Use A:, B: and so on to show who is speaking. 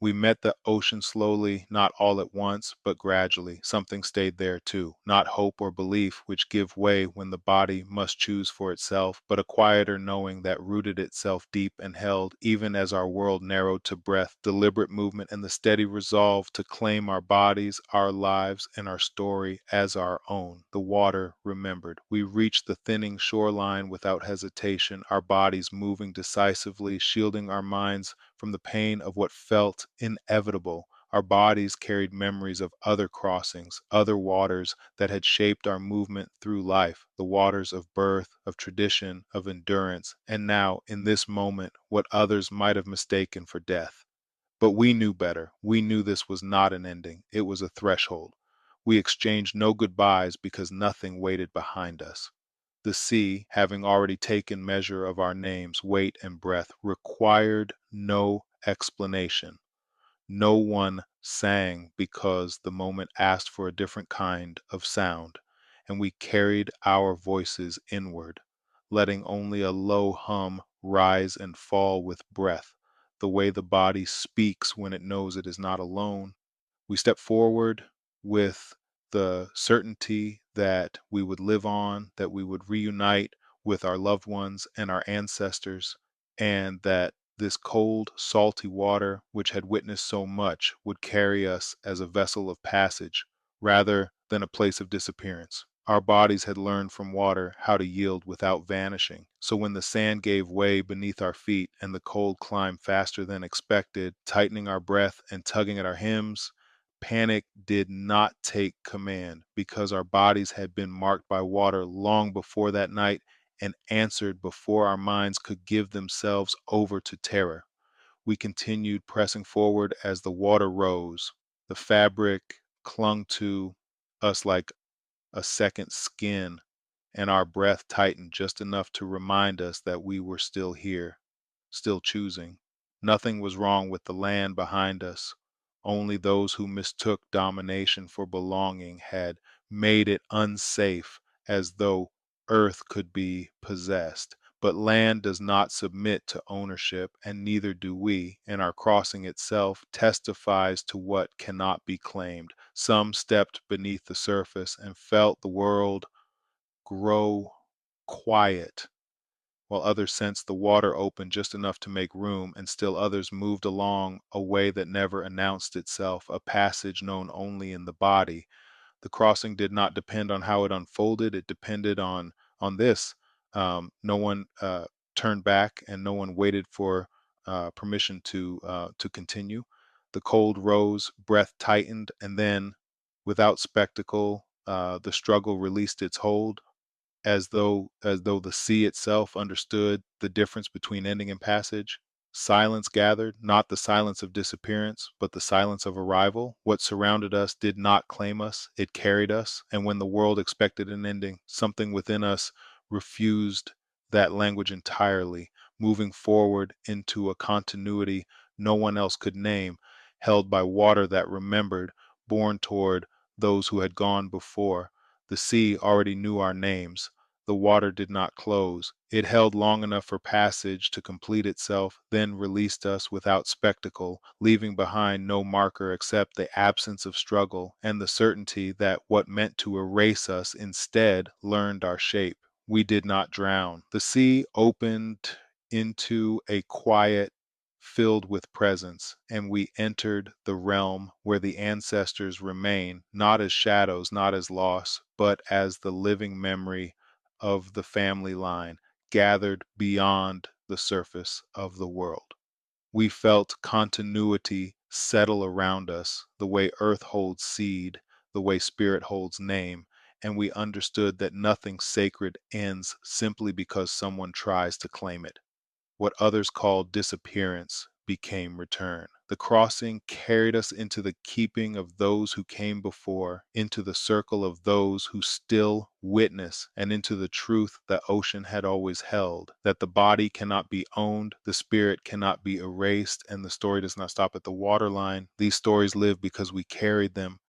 A: We met the ocean slowly, not all at once, but gradually. Something stayed there too, not hope or belief, which give way when the body must choose for itself, but a quieter knowing that rooted itself deep and held, even as our world narrowed to breath, deliberate movement, and the steady resolve to claim our bodies, our lives, and our story as our own. The water remembered. We reached the thinning shoreline without hesitation, our bodies moving decisively, shielding our minds from the pain of what felt inevitable. Our bodies carried memories of other crossings, other waters that had shaped our movement through life, the waters of birth, of tradition, of endurance, and now, in this moment, what others might have mistaken for death. But we knew better. We knew this was not an ending, it was a threshold. We exchanged no goodbyes because nothing waited behind us. The sea, having already taken measure of our names, weight, and breath, required no explanation. No one sang because the moment asked for a different kind of sound, and we carried our voices inward, letting only a low hum rise and fall with breath, the way the body speaks when it knows it is not alone. We stepped forward with the certainty that we would live on, that we would reunite with our loved ones and our ancestors, and that this cold, salty water, which had witnessed so much, would carry us as a vessel of passage rather than a place of disappearance. Our bodies had learned from water how to yield without vanishing. So when the sand gave way beneath our feet and the cold climbed faster than expected, tightening our breath and tugging at our hems, panic did not take command because our bodies had been marked by water long before that night and answered before our minds could give themselves over to terror. We continued pressing forward as the water rose. The fabric clung to us like a second skin, and our breath tightened just enough to remind us that we were still here, still choosing. Nothing was wrong with the land behind us. Only those who mistook domination for belonging had made it unsafe, as though earth could be possessed. But land does not submit to ownership, and neither do we, and our crossing itself testifies to what cannot be claimed. Some stepped beneath the surface and felt the world grow quiet, while others sensed the water open just enough to make room, and still others moved along a way that never announced itself, a passage known only in the body. The crossing did not depend on how it unfolded, it depended on this. No one turned back, and no one waited for permission to continue. The cold rose, breath tightened, and then, without spectacle, the struggle released its hold, as though the sea itself understood the difference between ending and passage. Silence gathered, not the silence of disappearance, but the silence of arrival. What surrounded us did not claim us, it carried us. And when the world expected an ending, something within us refused that language entirely, moving forward into a continuity no one else could name, held by water that remembered, borne toward those who had gone before. The sea already knew our names. The water did not close. It held long enough for passage to complete itself, then released us without spectacle, leaving behind no marker except the absence of struggle and the certainty that what meant to erase us instead learned our shape. We did not drown. The sea opened into a quiet filled with presence, and we entered the realm where the ancestors remain, not as shadows, not as loss, but as the living memory of the family line gathered beyond the surface of the world. We felt continuity settle around us, the way earth holds seed, the way spirit holds name, and we understood that nothing sacred ends simply because someone tries to claim it. What others called disappearance became return. The crossing carried us into the keeping of those who came before, into the circle of those who still witness, and into the truth the ocean had always held, that the body cannot be owned, the spirit cannot be erased, and the story does not stop at the waterline. These stories live because we carried them,